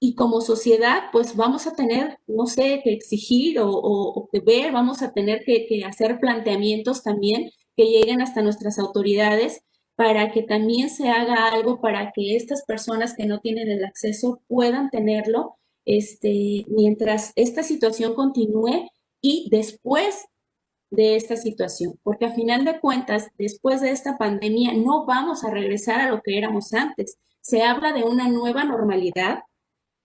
Y como sociedad, pues vamos a tener, no sé, que exigir o que ver, vamos a tener que hacer planteamientos también que lleguen hasta nuestras autoridades para que también se haga algo para que estas personas que no tienen el acceso puedan tenerlo mientras esta situación continúe y después de esta situación, porque a final de cuentas, después de esta pandemia, no vamos a regresar a lo que éramos antes. Se habla de una nueva normalidad,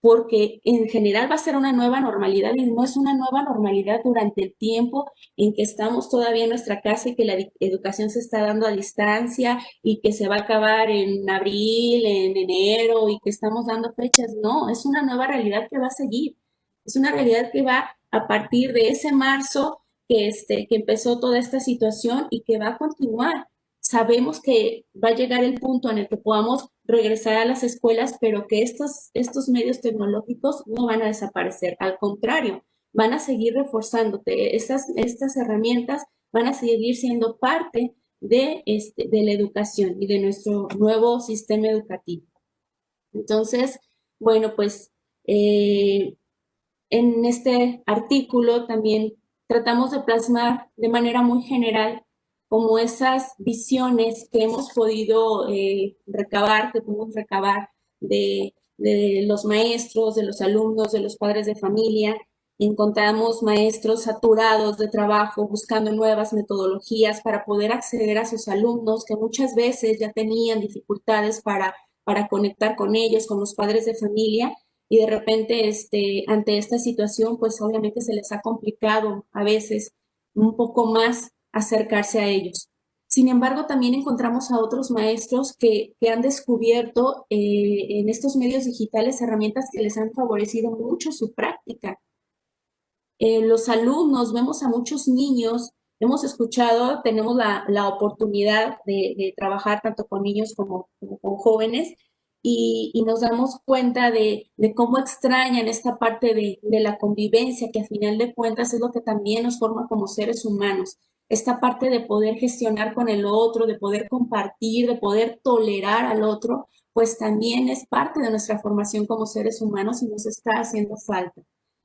porque en general va a ser una nueva normalidad y no es una nueva normalidad durante el tiempo en que estamos todavía en nuestra casa y que la educación se está dando a distancia y que se va a acabar en abril, en enero y que estamos dando fechas. No, es una nueva realidad que va a seguir. Es una realidad que va a partir de ese marzo que empezó toda esta situación y que va a continuar. Sabemos que va a llegar el punto en el que podamos regresar a las escuelas, pero que estos medios tecnológicos no van a desaparecer. Al contrario, van a seguir reforzándote. Estas herramientas van a seguir siendo parte de la educación y de nuestro nuevo sistema educativo. Entonces, bueno, pues en este artículo también tratamos de plasmar de manera muy general como esas visiones que hemos podido recabar, que podemos recabar de los maestros, de los alumnos, de los padres de familia. Encontramos maestros saturados de trabajo, buscando nuevas metodologías para poder acceder a sus alumnos, que muchas veces ya tenían dificultades para conectar con ellos, con los padres de familia, y de repente ante esta situación, pues obviamente se les ha complicado a veces un poco más acercarse a ellos. Sin embargo, también encontramos a otros maestros que han descubierto en estos medios digitales herramientas que les han favorecido mucho su práctica. Los alumnos, vemos a muchos niños, hemos escuchado, tenemos la oportunidad de trabajar tanto con niños como con jóvenes, y nos damos cuenta de cómo extrañan esta parte de la convivencia, que a final de cuentas es lo que también nos forma como seres humanos. Esta parte de poder gestionar con el otro, de poder compartir, de poder tolerar al otro, pues también es parte de nuestra formación como seres humanos y nos está haciendo falta.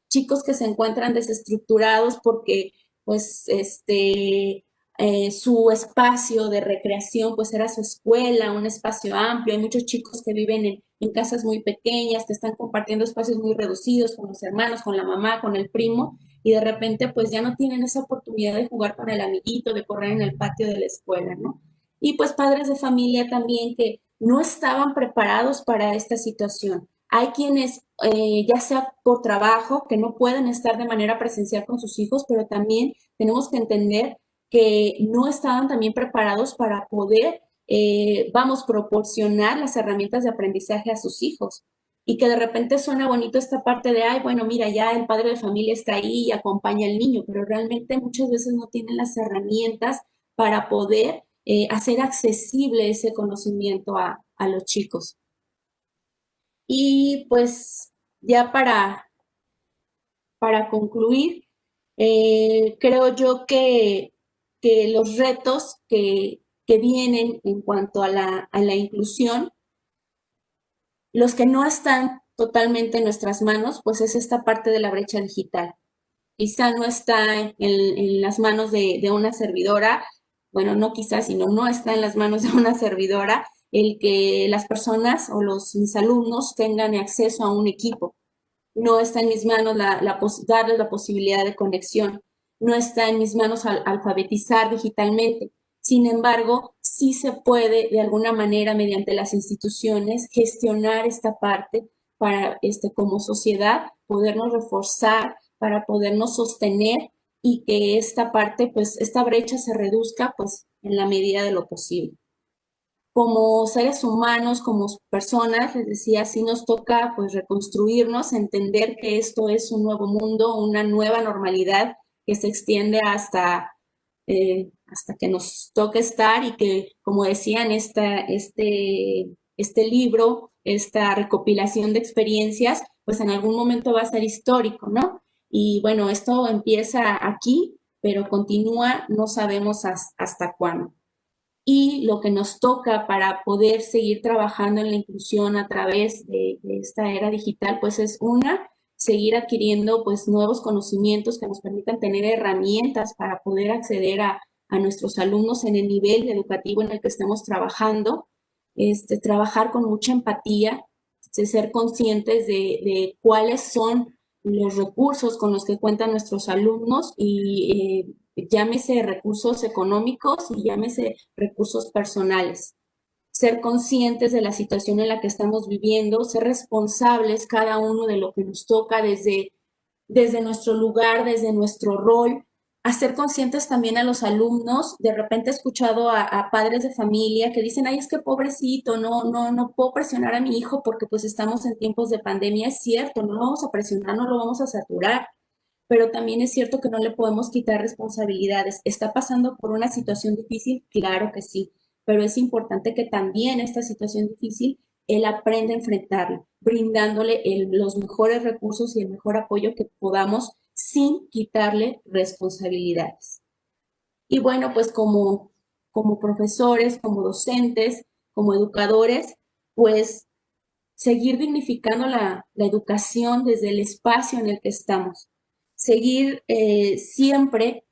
Chicos que se encuentran desestructurados porque pues su espacio de recreación pues era su escuela, un espacio amplio. Hay muchos chicos que viven en casas muy pequeñas, que están compartiendo espacios muy reducidos con los hermanos, con la mamá, con el primo, y de repente pues ya no tienen esa oportunidad de jugar con el amiguito, de correr en el patio de la escuela, ¿no? Y pues padres de familia también que no estaban preparados para esta situación. Hay quienes, ya sea por trabajo, que no pueden estar de manera presencial con sus hijos, pero también tenemos que entender que no estaban también preparados para poder, proporcionar las herramientas de aprendizaje a sus hijos. Y que de repente suena bonito esta parte de, ay, bueno, mira, ya el padre de familia está ahí y acompaña al niño, pero realmente muchas veces no tienen las herramientas para poder hacer accesible ese conocimiento a los chicos. Y pues ya para concluir, creo yo que los retos que vienen en cuanto a la inclusión, los que no están totalmente en nuestras manos, pues es esta parte de la brecha digital. Quizá no está en las manos de una servidora, bueno, no quizás, sino no está en las manos de una servidora el que las personas o mis alumnos tengan acceso a un equipo. No está en mis manos darles la posibilidad de conexión. no está en mis manos alfabetizar digitalmente. Sin embargo, sí se puede de alguna manera mediante las instituciones gestionar esta parte para como sociedad podernos reforzar, para podernos sostener y que esta parte, pues esta brecha se reduzca pues en la medida de lo posible. Como seres humanos, como personas, les decía, sí nos toca pues reconstruirnos, entender que esto es un nuevo mundo, una nueva normalidad que se extiende hasta que nos toque estar y que, como decían, este libro, esta recopilación de experiencias, pues en algún momento va a ser histórico, ¿no? Y bueno, esto empieza aquí, pero continúa, no sabemos hasta cuándo. Y lo que nos toca para poder seguir trabajando en la inclusión a través de esta era digital, pues es seguir adquiriendo pues nuevos conocimientos que nos permitan tener herramientas para poder acceder a nuestros alumnos en el nivel educativo en el que estemos trabajando, trabajar con mucha empatía, ser conscientes de cuáles son los recursos con los que cuentan nuestros alumnos y llámese recursos económicos y llámese recursos personales. Ser conscientes de la situación en la que estamos viviendo, ser responsables cada uno de lo que nos toca desde nuestro lugar, desde nuestro rol, hacer conscientes también a los alumnos. De repente he escuchado a padres de familia que dicen, ay, es que pobrecito, no puedo presionar a mi hijo porque pues estamos en tiempos de pandemia. Es cierto, no lo vamos a presionar, no lo vamos a saturar, pero también es cierto que no le podemos quitar responsabilidades. ¿Está pasando por una situación difícil? Claro que sí, pero es importante que también esta situación difícil él aprenda a enfrentarla, brindándole los mejores recursos y el mejor apoyo que podamos sin quitarle responsabilidades. Y bueno, pues como profesores, como docentes, como educadores, pues seguir dignificando la educación desde el espacio en el que estamos. Seguir siempre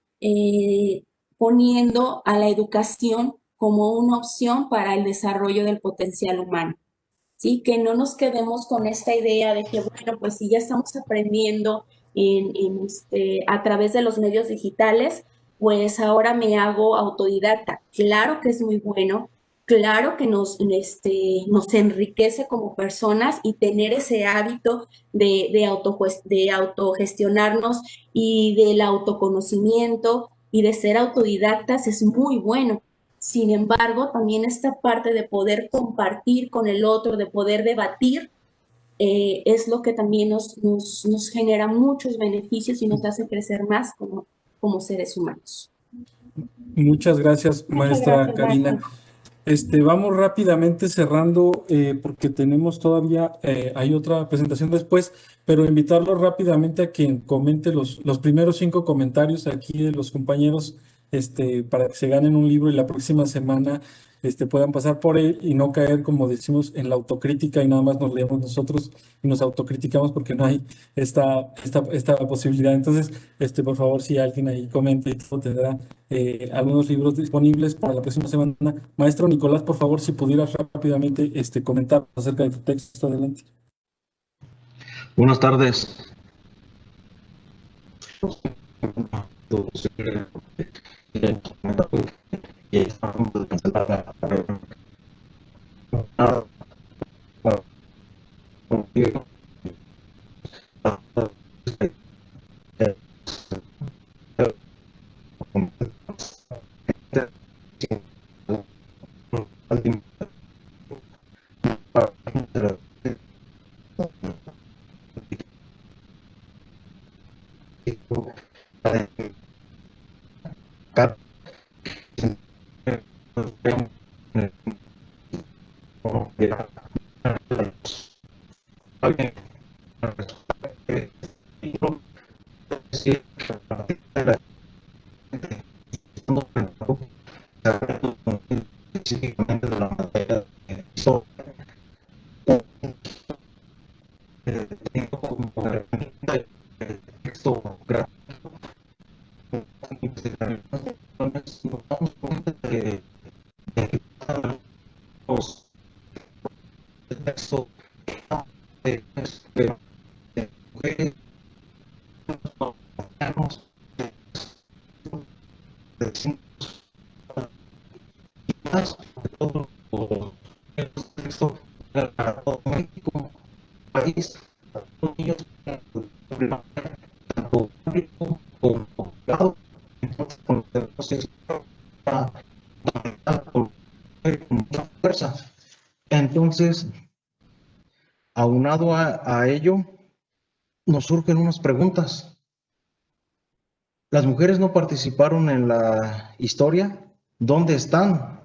poniendo a la educación como una opción para el desarrollo del potencial humano. ¿Sí? Que no nos quedemos con esta idea de que, bueno, pues si ya estamos aprendiendo a través de los medios digitales, pues ahora me hago autodidacta. Claro que es muy bueno, claro que nos enriquece como personas y tener ese hábito de autogestionarnos y del autoconocimiento y de ser autodidactas es muy bueno. Sin embargo, también esta parte de poder compartir con el otro, de poder debatir, es lo que también nos genera muchos beneficios y nos hace crecer más como seres humanos. Muchas gracias, maestra Karina. Vamos rápidamente cerrando porque tenemos todavía, hay otra presentación después, pero invitarlo rápidamente a quien comente los primeros 5 comentarios aquí de los compañeros para que se ganen un libro y la próxima semana puedan pasar por él y no caer, como decimos, en la autocrítica y nada más nos leemos nosotros y nos autocriticamos porque no hay esta posibilidad. Entonces, por favor, si alguien ahí comenta y todo, tendrá algunos libros disponibles para la próxima semana. Maestro Nicolás, por favor, si pudieras rápidamente comentar acerca de tu texto, adelante. Buenas tardes. Entonces, aunado a ello, nos surgen unas preguntas. ¿Las mujeres no participaron en la historia? ¿Dónde están?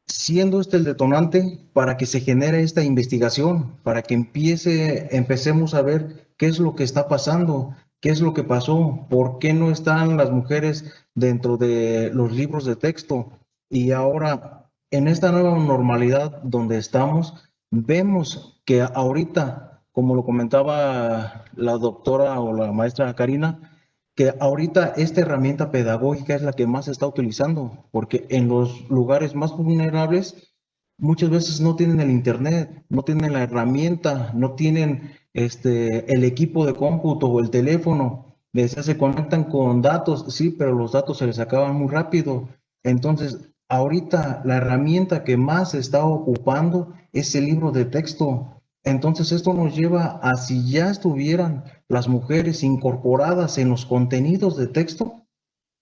Siendo este el detonante para que se genere esta investigación, para que empecemos a ver qué es lo que está pasando, qué es lo que pasó, por qué no están las mujeres dentro de los libros de texto. Y ahora, en esta nueva normalidad donde estamos, vemos que ahorita, como lo comentaba la doctora o la maestra Karina, que ahorita esta herramienta pedagógica es la que más se está utilizando, porque en los lugares más vulnerables muchas veces no tienen el internet, no tienen la herramienta, no tienen el equipo de cómputo o el teléfono. Se conectan con datos, sí, pero los datos se les acaban muy rápido. Entonces, ahorita la herramienta que más se está ocupando es el libro de texto. Entonces, esto nos lleva a si ya estuvieran las mujeres incorporadas en los contenidos de texto,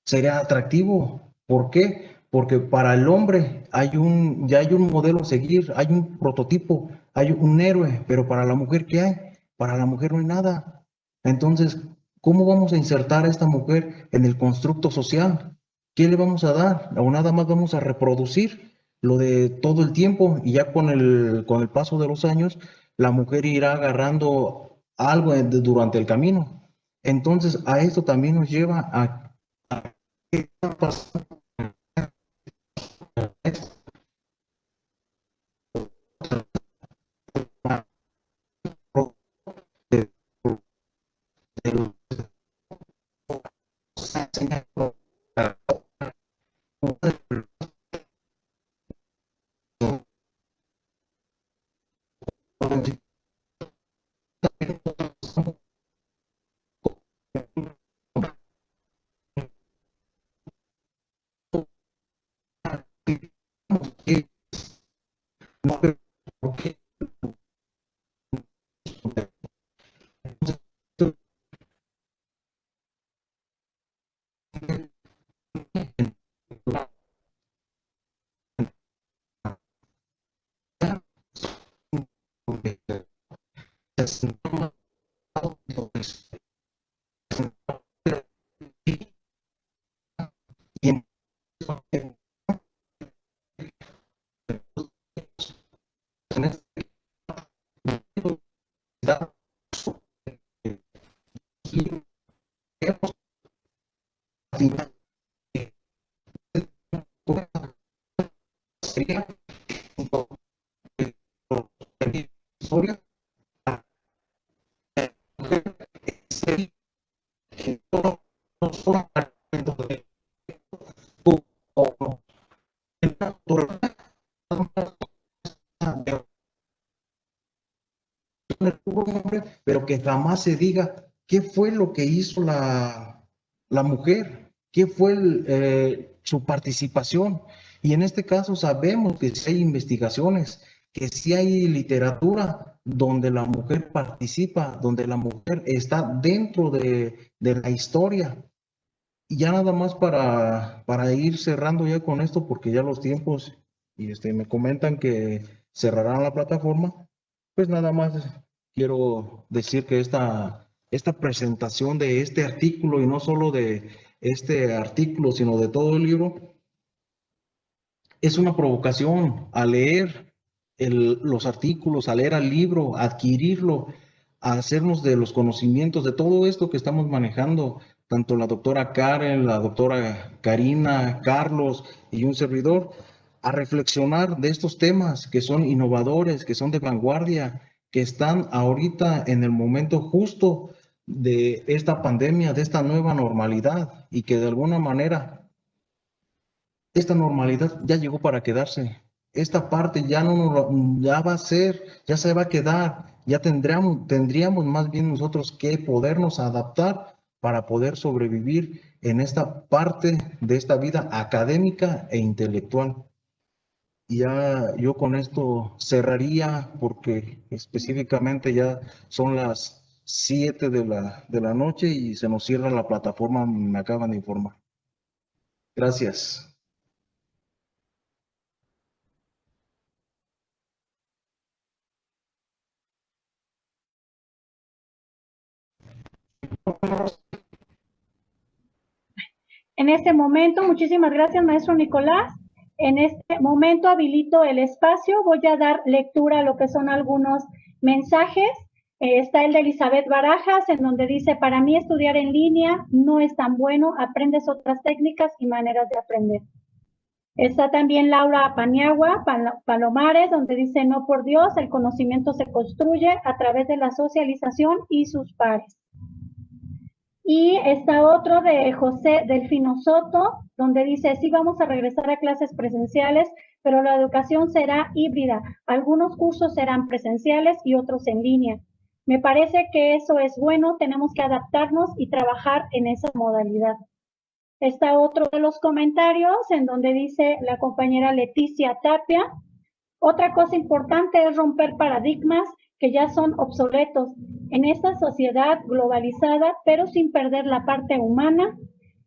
sería atractivo. ¿Por qué? Porque para el hombre ya hay un modelo a seguir, hay un prototipo, hay un héroe, pero para la mujer, ¿qué hay? Para la mujer no hay nada. Entonces, ¿cómo vamos a insertar a esta mujer en el constructo social? ¿Qué le vamos a dar? O nada más vamos a reproducir lo de todo el tiempo y ya con el paso de los años, la mujer irá agarrando algo durante el camino. Entonces, a esto también nos lleva a qué está pasando de, de los pero que jamás se diga qué fue lo que hizo la mujer, qué fue su participación. Y en este caso sabemos que sí hay investigaciones, que sí hay literatura donde la mujer participa, donde la mujer está dentro de la historia. Y ya nada más para ir cerrando ya con esto, porque ya los tiempos, y me comentan que cerrarán la plataforma, pues nada más quiero decir que esta presentación de este artículo, y no solo de este artículo, sino de todo el libro, es una provocación a leer los artículos, a leer el libro, a adquirirlo, a hacernos de los conocimientos de todo esto que estamos manejando, tanto la doctora Karen, la doctora Karina, Carlos y un servidor, a reflexionar de estos temas que son innovadores, que son de vanguardia, que están ahorita en el momento justo de esta pandemia, de esta nueva normalidad, y que de alguna manera esta normalidad ya llegó para quedarse. Esta parte ya no ya va a ser, ya se va a quedar, ya tendríamos más bien nosotros que podernos adaptar para poder sobrevivir en esta parte de esta vida académica e intelectual. Y ya yo con esto cerraría porque específicamente ya son las 7 de la noche y se nos cierra la plataforma, me acaban de informar. Gracias. En este momento, muchísimas gracias, maestro Nicolás. En este momento habilito el espacio. Voy a dar lectura a lo que son algunos mensajes. Está el de Elizabeth Barajas, en donde dice: para mí estudiar en línea no es tan bueno, aprendes otras técnicas y maneras de aprender. Está también Laura Paniagua Palomares, donde dice: no, por Dios, el conocimiento se construye a través de la socialización y sus pares. Y está otro de José Delfino Soto, donde dice: sí, vamos a regresar a clases presenciales, pero la educación será híbrida. Algunos cursos serán presenciales y otros en línea. Me parece que eso es bueno, tenemos que adaptarnos y trabajar en esa modalidad. Está otro de los comentarios en donde dice la compañera Leticia Tapia: otra cosa importante es romper paradigmas que ya son obsoletos en esta sociedad globalizada, pero sin perder la parte humana.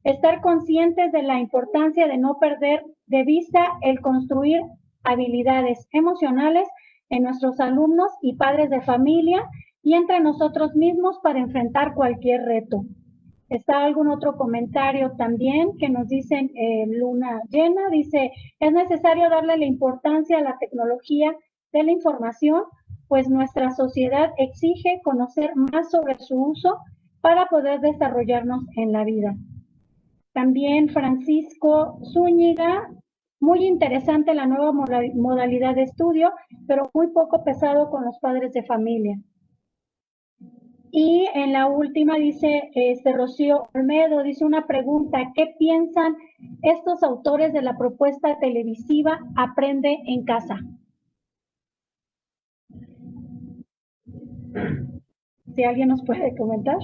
Estar conscientes de la importancia de no perder de vista el construir habilidades emocionales en nuestros alumnos y padres de familia y entre nosotros mismos para enfrentar cualquier reto. Está algún otro comentario también que nos dicen, Luna Llena, dice: es necesario darle la importancia a la tecnología de la información, pues nuestra sociedad exige conocer más sobre su uso para poder desarrollarnos en la vida. También Francisco Zúñiga: muy interesante la nueva modalidad de estudio, pero muy poco pesado con los padres de familia. Y en la última dice, Rocío Olmedo, dice una pregunta: ¿qué piensan estos autores de la propuesta televisiva Aprende en Casa? Si alguien nos puede comentar.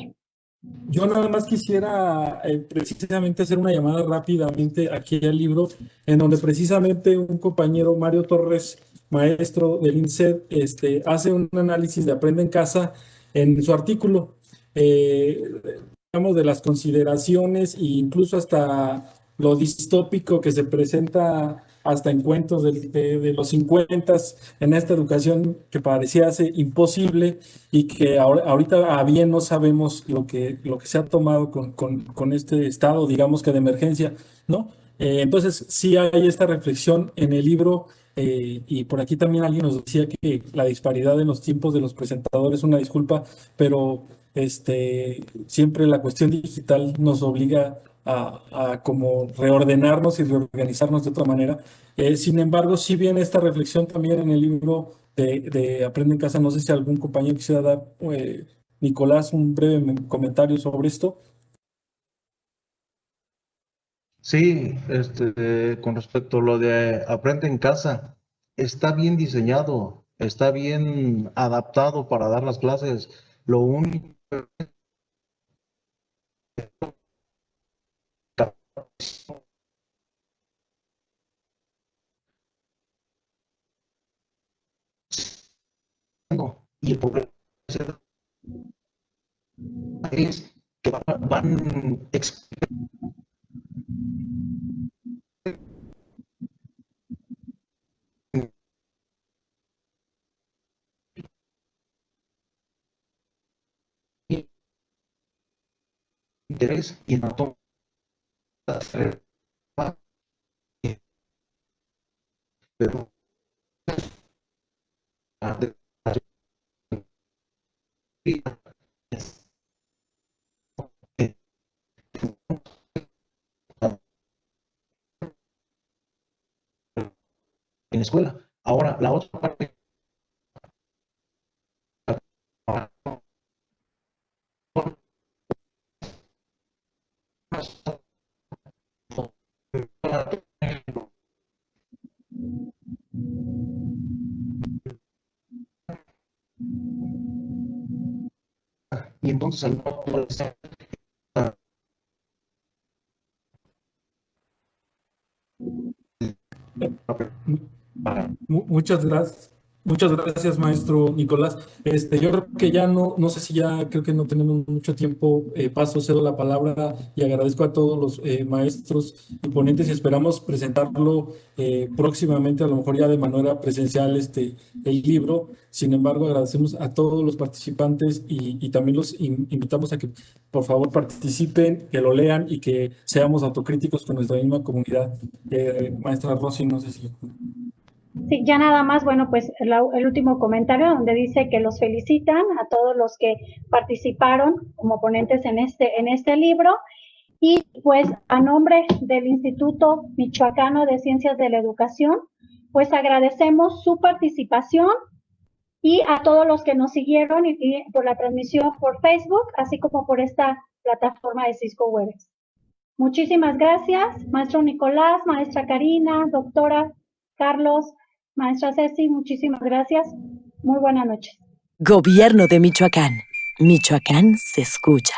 Yo nada más quisiera precisamente hacer una llamada rápidamente aquí al libro, en donde precisamente un compañero, Mario Torres, maestro del INSEAD, hace un análisis de Aprende en Casa en su artículo, digamos, de las consideraciones e incluso hasta lo distópico que se presenta hasta en cuentos de los 50 en esta educación que parecía imposible y que ahorita a bien no sabemos lo que se ha tomado con este estado, digamos que de emergencia, ¿no? Entonces, sí hay esta reflexión en el libro, y por aquí también alguien nos decía que la disparidad en los tiempos de los presentadores, una disculpa, pero siempre la cuestión digital nos obliga a como reordenarnos y reorganizarnos de otra manera. Sin embargo, sí viene esta reflexión también en el libro de Aprende en Casa. No sé si algún compañero quisiera dar, Nicolás, un breve comentario sobre esto. Sí, con respecto a lo de Aprende en Casa, está bien diseñado, está bien adaptado para dar las clases. Lo único y el problema es que van interés y no toma, pero en la escuela. Ahora, la otra parte, y entonces al no poder ser, Muchas gracias. Muchas gracias, maestro Nicolás. Yo creo que ya no sé si ya creo que no tenemos mucho tiempo. Cedo la palabra y agradezco a todos los maestros y ponentes y esperamos presentarlo próximamente, a lo mejor ya de manera presencial, el libro. Sin embargo, agradecemos a todos los participantes y también los invitamos a que por favor participen, que lo lean y que seamos autocríticos con nuestra misma comunidad. Maestra Rosy, no sé si... Sí, ya nada más, bueno, pues el último comentario donde dice que los felicitan a todos los que participaron como ponentes en este libro y pues a nombre del Instituto Michoacano de Ciencias de la Educación, pues agradecemos su participación y a todos los que nos siguieron y por la transmisión por Facebook, así como por esta plataforma de Cisco Webex. Muchísimas gracias, maestro Nicolás, maestra Karina, doctora Carlos, maestra Ceci, muchísimas gracias. Muy buenas noches. Gobierno de Michoacán. Michoacán se escucha.